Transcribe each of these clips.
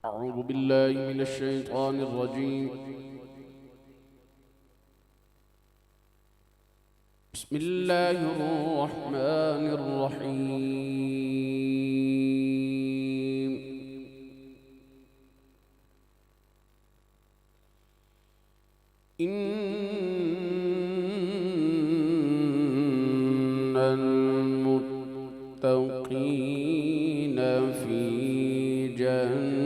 أعوذ بالله من الشيطان الرجيم. بسم الله الرحمن الرحيم. إن المتقين في جنات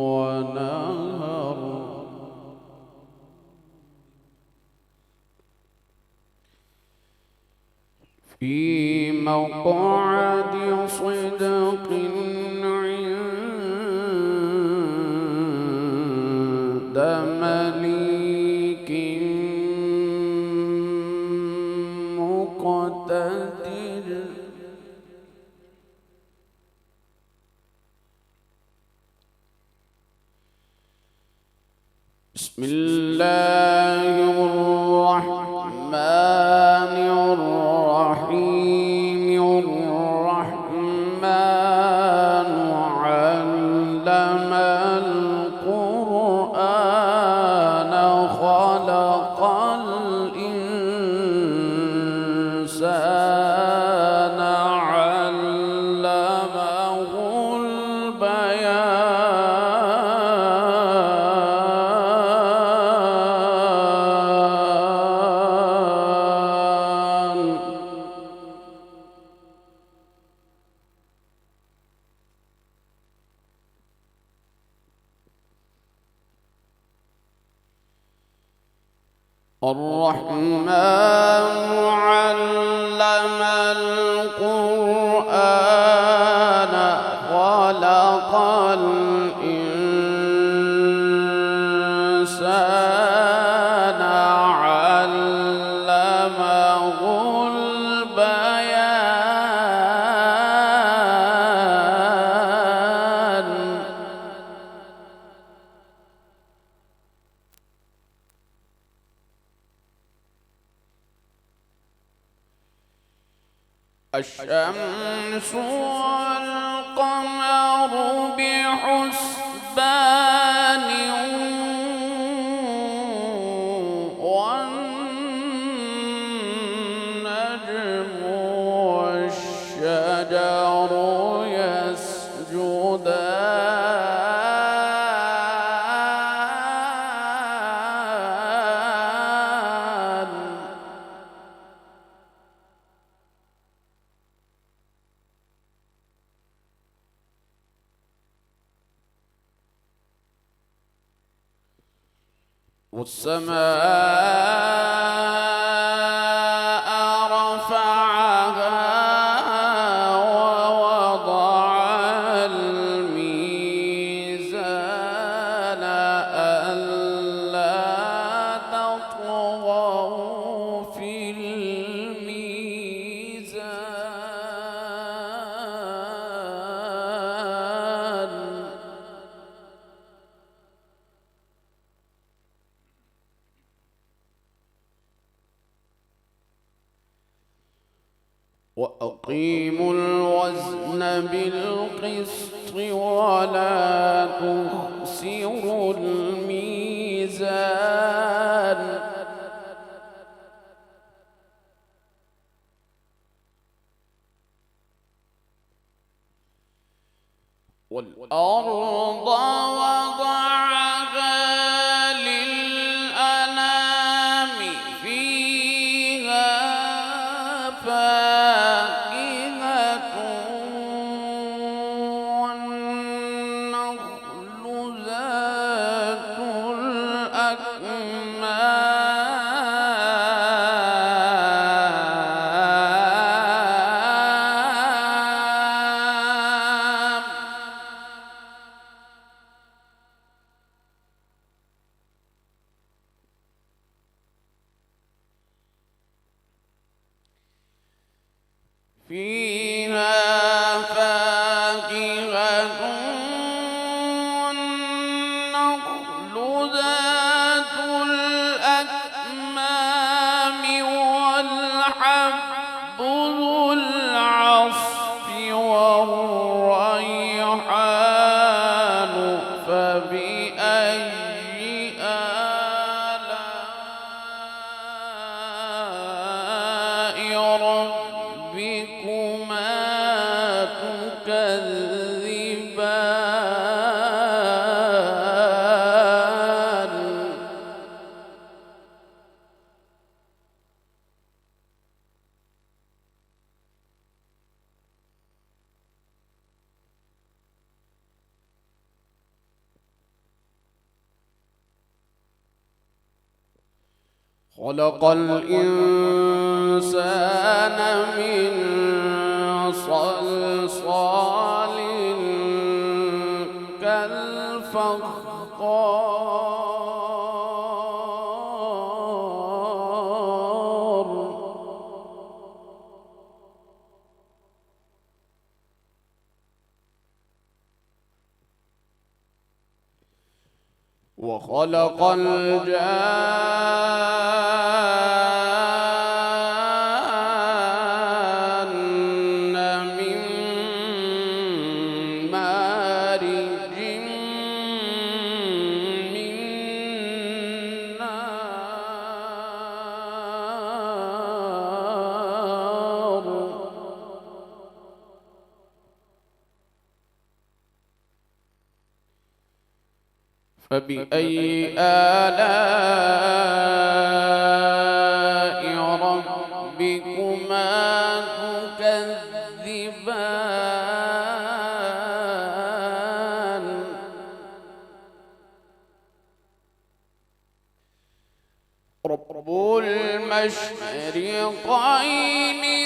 ونهر في مقعد صدق عند مليك مقتدر. بسم الله الرحمن الرحيم. الرحمن علم القرآن خلق الإنسان علمه البيان. الرحمن علم القرآن خلق الإنسان علمه البيان. الشمس والقمر بحسبان والنجم والشجر يسجدان. والسماء رفعها ووضع الميزان ألا تطغوا في الميزان. وأقيموا الوزن بالقسط ولا تخسروا الميزان. والأرض وضعها للأنام فيها فاكهة والنخل ذات الأكمام. فيها فاكهة والنخل ذات الأكمام والأعناب والحب ذو العصف والريحان فبأي آلاء ربكما تكذبان خلق الإنسان من صلصال كالفخار وخلق الجان من مارج من نار فبأي آلاء ربكما تكذبان رب المشرقين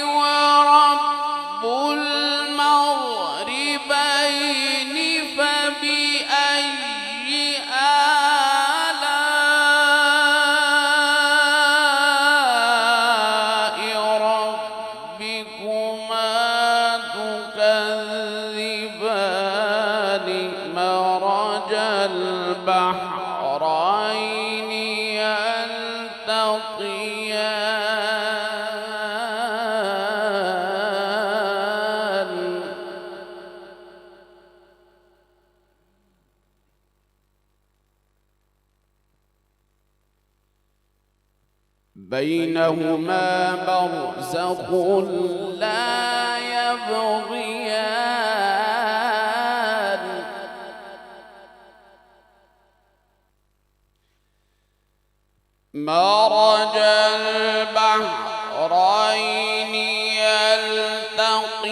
ورب المغربين فبأي آلاء ربكما تكذبان مرج البحرين يلتقيان بينهما برزخ لا يبغيان مرج البحرين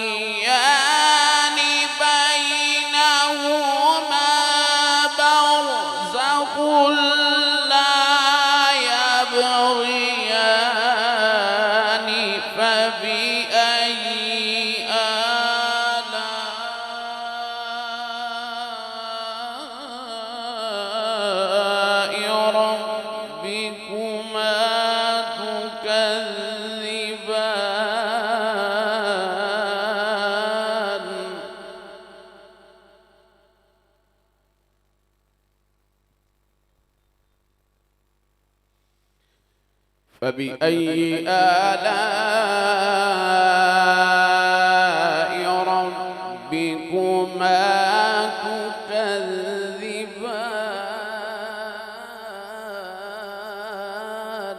يلتقيان بينهما برزخ لا يبغيان فبأي آلاء ربكما تكذبان فبأي آلاء ربكما تكذبان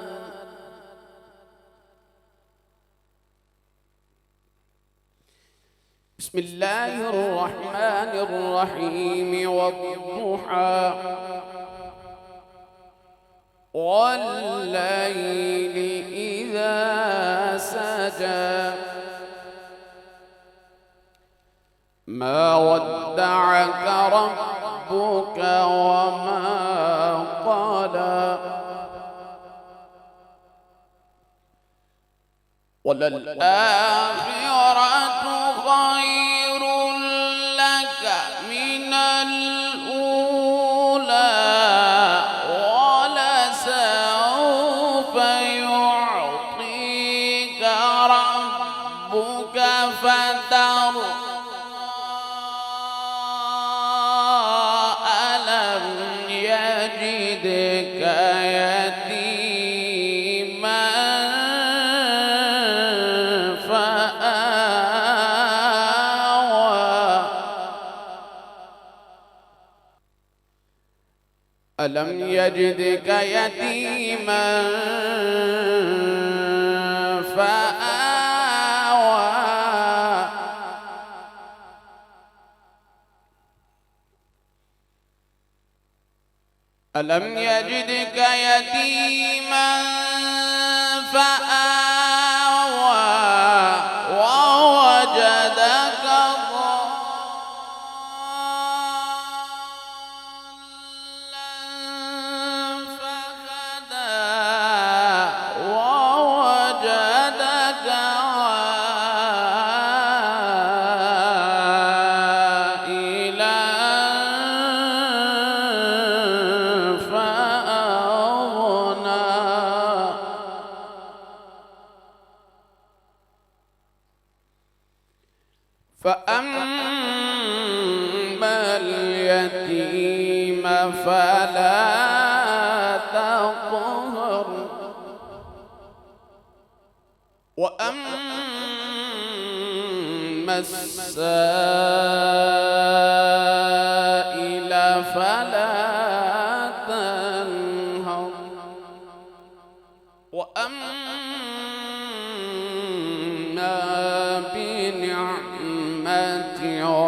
بسم الله الرحمن الرحيم والضحى والليل إذا سجى ما ودعك ربك وما قلى وللآخرة خير لك من الأولى ولسوف يعطيك ربك فترضى ألم يجدك يتيما ألم يجدك يتيما فآوى ألم يجدك يتيما فآوى ووجدك ضالا فهدى ووجدك عائلا فأما اليتيم فلا تقهر وأما السائل فلا تنهر وأما بنعمة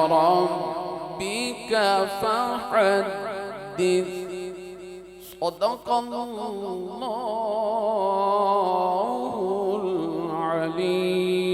ربك فحدث صدق الله العليم.